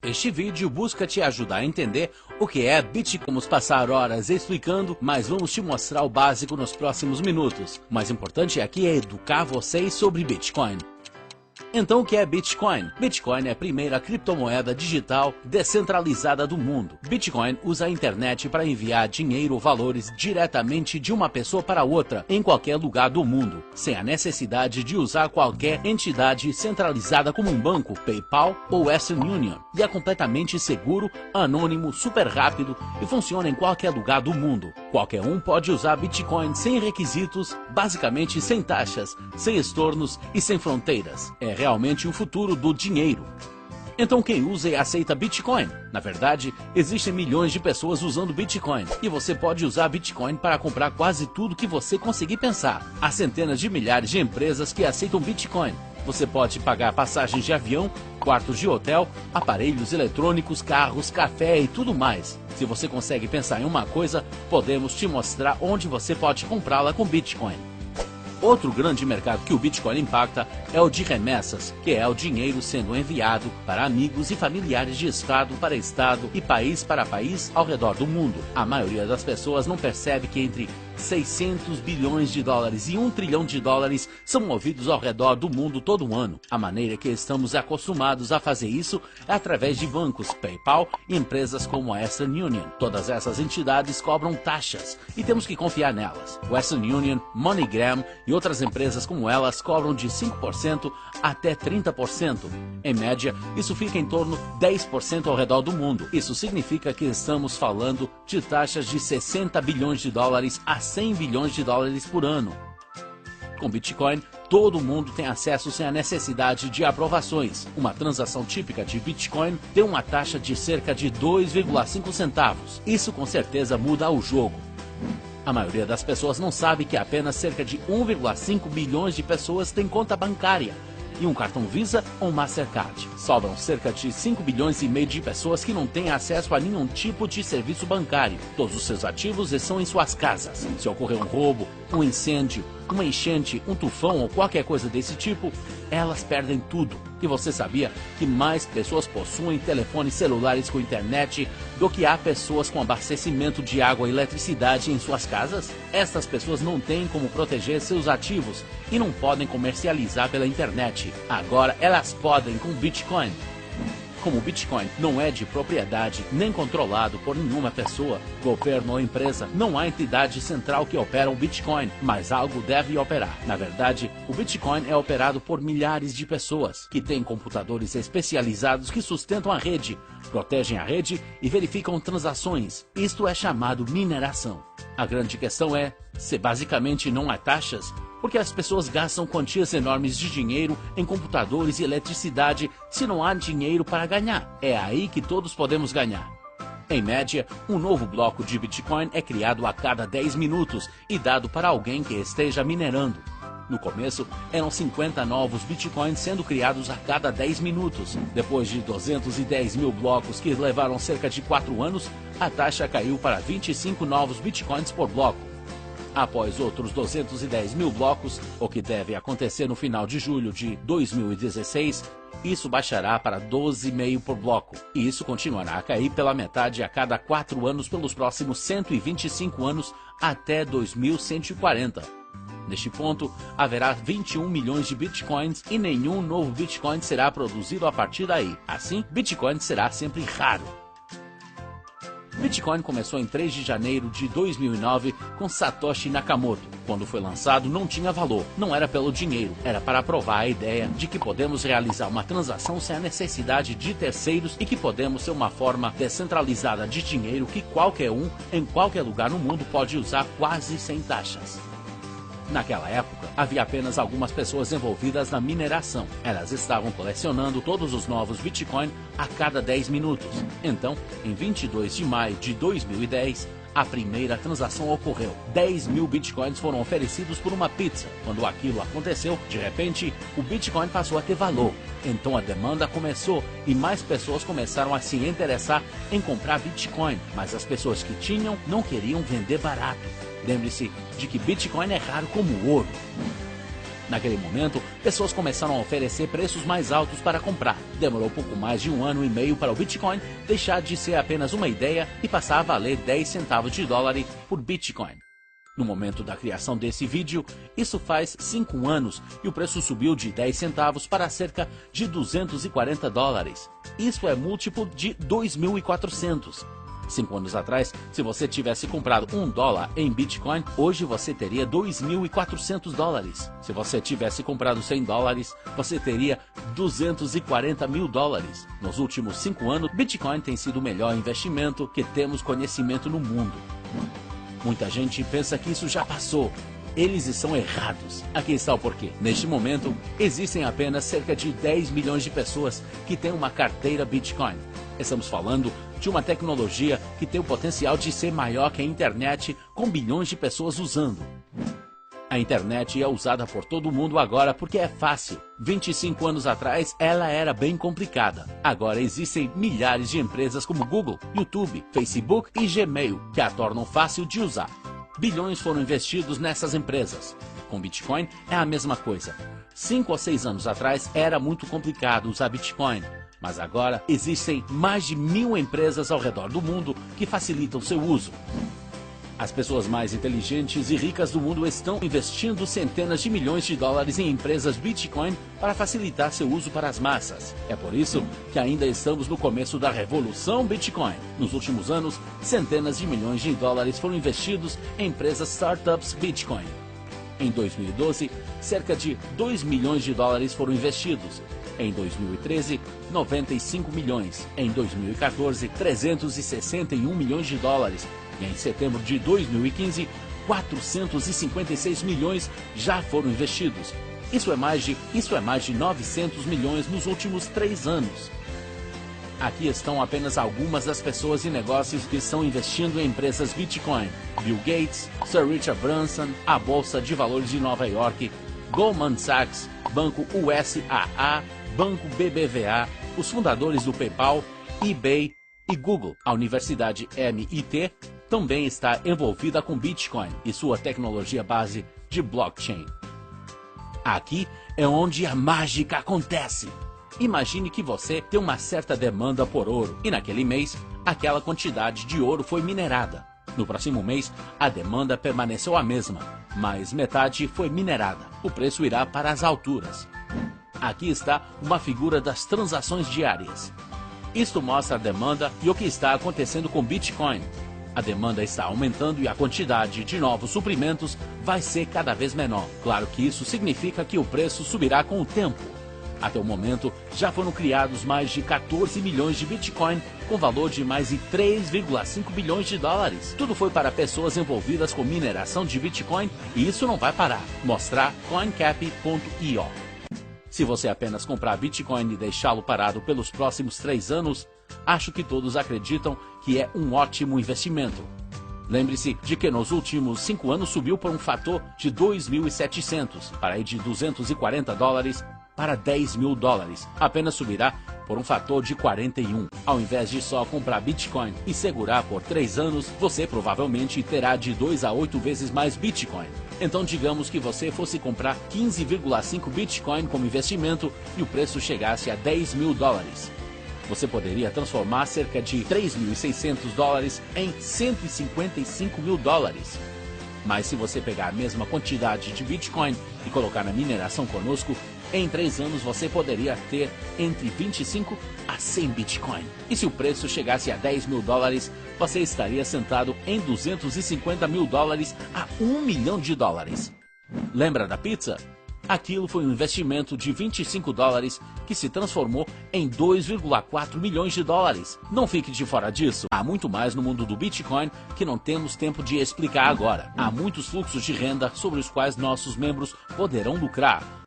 Este vídeo busca te ajudar a entender o que é Bitcoin. Vamos passar horas explicando, mas vamos te mostrar o básico nos próximos minutos. O mais importante aqui é educar vocês sobre Bitcoin. Então, o que é Bitcoin? Bitcoin é a primeira criptomoeda digital descentralizada do mundo. Bitcoin usa a internet para enviar dinheiro ou valores diretamente de uma pessoa para outra em qualquer lugar do mundo, sem a necessidade de usar qualquer entidade centralizada como um banco, PayPal ou Western Union. E é completamente seguro, anônimo, super rápido e funciona em qualquer lugar do mundo. Qualquer um pode usar Bitcoin sem requisitos, basicamente sem taxas, sem estornos e sem fronteiras. É realmente o futuro do dinheiro. Então quem usa e aceita Bitcoin? Na verdade, existem milhões de pessoas usando Bitcoin e você pode usar Bitcoin para comprar quase tudo que você conseguir pensar. Há centenas de milhares de empresas que aceitam Bitcoin. Você pode pagar passagens de avião, quartos de hotel, aparelhos eletrônicos, carros, café e tudo mais. Se você consegue pensar em uma coisa, podemos te mostrar onde você pode comprá-la com Bitcoin. Outro grande mercado que o Bitcoin impacta é o de remessas, que é o dinheiro sendo enviado para amigos e familiares de estado para estado e país para país ao redor do mundo. A maioria das pessoas não percebe que entre 600 bilhões de dólares e 1 trilhão de dólares são movidos ao redor do mundo todo ano. A maneira que estamos acostumados a fazer isso é através de bancos, PayPal e empresas como a Western Union. Todas essas entidades cobram taxas e temos que confiar nelas. Western Union, MoneyGram e outras empresas como elas cobram de 5% até 30%. Em média, isso fica em torno de 10% ao redor do mundo. Isso significa que estamos falando de taxas de 60 bilhões de dólares a 100 bilhões de dólares por ano. Com Bitcoin, todo mundo tem acesso sem a necessidade de aprovações. Uma transação típica de Bitcoin tem uma taxa de cerca de 2,5 centavos. Isso com certeza muda o jogo. A maioria das pessoas não sabe que apenas cerca de 1,5 bilhões de pessoas têm conta bancária e um cartão Visa ou Mastercard. Sobram cerca de 5 bilhões e meio de pessoas que não têm acesso a nenhum tipo de serviço bancário. Todos os seus ativos estão em suas casas. Se ocorrer um roubo, um incêndio, uma enchente, um tufão ou qualquer coisa desse tipo, elas perdem tudo. E você sabia que mais pessoas possuem telefones celulares com internet do que há pessoas com abastecimento de água e eletricidade em suas casas? Estas pessoas não têm como proteger seus ativos e não podem comercializar pela internet. Agora elas podem com Bitcoin. Como o Bitcoin não é de propriedade nem controlado por nenhuma pessoa, governo ou empresa, não há entidade central que opera o Bitcoin, mas algo deve operar. Na verdade, o Bitcoin é operado por milhares de pessoas, que têm computadores especializados que sustentam a rede, protegem a rede e verificam transações. Isto é chamado mineração. A grande questão é, se basicamente não há taxas, porque as pessoas gastam quantias enormes de dinheiro em computadores e eletricidade se não há dinheiro para ganhar. É aí que todos podemos ganhar. Em média, um novo bloco de Bitcoin é criado a cada 10 minutos e dado para alguém que esteja minerando. No começo, eram 50 novos Bitcoins sendo criados a cada 10 minutos. Depois de 210 mil blocos que levaram cerca de 4 anos, a taxa caiu para 25 novos Bitcoins por bloco. Após outros 210 mil blocos, o que deve acontecer no final de julho de 2016, isso baixará para 12,5 por bloco. E isso continuará a cair pela metade a cada 4 anos pelos próximos 125 anos até 2140. Neste ponto, haverá 21 milhões de Bitcoins e nenhum novo Bitcoin será produzido a partir daí. Assim, Bitcoin será sempre raro. Bitcoin começou em 3 de janeiro de 2009 com Satoshi Nakamoto. Quando foi lançado, não tinha valor, não era pelo dinheiro, era para provar a ideia de que podemos realizar uma transação sem a necessidade de terceiros e que podemos ser uma forma descentralizada de dinheiro que qualquer um, em qualquer lugar no mundo, pode usar quase sem taxas. Naquela época, havia apenas algumas pessoas envolvidas na mineração. Elas estavam colecionando todos os novos Bitcoin a cada 10 minutos. Então, em 22 de maio de 2010, a primeira transação ocorreu. 10 mil Bitcoins foram oferecidos por uma pizza. Quando aquilo aconteceu, de repente, o Bitcoin passou a ter valor. Então a demanda começou e mais pessoas começaram a se interessar em comprar Bitcoin. Mas as pessoas que tinham não queriam vender barato. Lembre-se de que Bitcoin é raro como ouro. Naquele momento, pessoas começaram a oferecer preços mais altos para comprar. Demorou pouco mais de 1 ano e meio para o Bitcoin deixar de ser apenas uma ideia e passar a valer 10 centavos de dólar por Bitcoin. No momento da criação desse vídeo, isso faz 5 anos e o preço subiu de 10 centavos para cerca de 240 dólares. Isso é múltiplo de 2.400. 5 anos atrás, se você tivesse comprado $1 em Bitcoin, hoje você teria 2.400 dólares. Se você tivesse comprado $100, você teria 240 mil dólares. Nos últimos 5 anos, Bitcoin tem sido o melhor investimento que temos conhecimento no mundo. Muita gente pensa que isso já passou. Eles estão errados. Aqui está o porquê. Neste momento, existem apenas cerca de 10 milhões de pessoas que têm uma carteira Bitcoin. Estamos falando de uma tecnologia que tem o potencial de ser maior que a internet, com bilhões de pessoas usando. A internet é usada por todo mundo agora porque é fácil. 25 anos atrás, ela era bem complicada. Agora existem milhares de empresas como Google, YouTube, Facebook e Gmail que a tornam fácil de usar. Bilhões foram investidos nessas empresas. Com Bitcoin é a mesma coisa. 5 ou 6 anos atrás era muito complicado usar Bitcoin. Mas agora existem mais de 1.000 empresas ao redor do mundo que facilitam seu uso. As pessoas mais inteligentes e ricas do mundo estão investindo centenas de milhões de dólares em empresas Bitcoin para facilitar seu uso para as massas. É por isso que ainda estamos no começo da revolução Bitcoin. Nos últimos anos, centenas de milhões de dólares foram investidos em empresas startups Bitcoin. Em 2012, cerca de 2 milhões de dólares foram investidos. Em 2013, 95 milhões. Em 2014, 361 milhões de dólares. E em setembro de 2015, 456 milhões já foram investidos. Isso é mais de 900 milhões nos últimos 3 anos. Aqui estão apenas algumas das pessoas e negócios que estão investindo em empresas Bitcoin: Bill Gates, Sir Richard Branson, a Bolsa de Valores de Nova York, Goldman Sachs, Banco USAA, Banco BBVA, os fundadores do PayPal, eBay e Google. A Universidade MIT também está envolvida com Bitcoin e sua tecnologia base de blockchain. Aqui é onde a mágica acontece. Imagine que você tem uma certa demanda por ouro e naquele mês, aquela quantidade de ouro foi minerada. No próximo mês, a demanda permaneceu a mesma, mas metade foi minerada. O preço irá para as alturas. Aqui está uma figura das transações diárias. Isto mostra a demanda e o que está acontecendo com Bitcoin. A demanda está aumentando e a quantidade de novos suprimentos vai ser cada vez menor. Claro que isso significa que o preço subirá com o tempo. Até o momento, já foram criados mais de 14 milhões de Bitcoin, com valor de mais de 3,5 bilhões de dólares. Tudo foi para pessoas envolvidas com mineração de Bitcoin e isso não vai parar. Mostrar CoinCap.io. Se você apenas comprar Bitcoin e deixá-lo parado pelos próximos 3 anos, acho que todos acreditam que é um ótimo investimento. Lembre-se de que nos últimos 5 anos subiu por um fator de 2.700, para ir de 240 dólares para 10 mil dólares. Apenas subirá por um fator de 41. Ao invés de só comprar Bitcoin e segurar por 3 anos, você provavelmente terá de 2 a 8 vezes mais Bitcoin. Então digamos que você fosse comprar 15,5 Bitcoin como investimento e o preço chegasse a 10 mil dólares. Você poderia transformar cerca de 3.600 dólares em 155 mil dólares. Mas se você pegar a mesma quantidade de Bitcoin e colocar na mineração conosco, em 3 anos você poderia ter entre 25 a 100 Bitcoin. E se o preço chegasse a 10 mil dólares, você estaria sentado em 250 mil dólares a 1 milhão de dólares. Lembra da pizza? Aquilo foi um investimento de 25 dólares que se transformou em 2,4 milhões de dólares. Não fique de fora disso. Há muito mais no mundo do Bitcoin que não temos tempo de explicar agora. Há muitos fluxos de renda sobre os quais nossos membros poderão lucrar.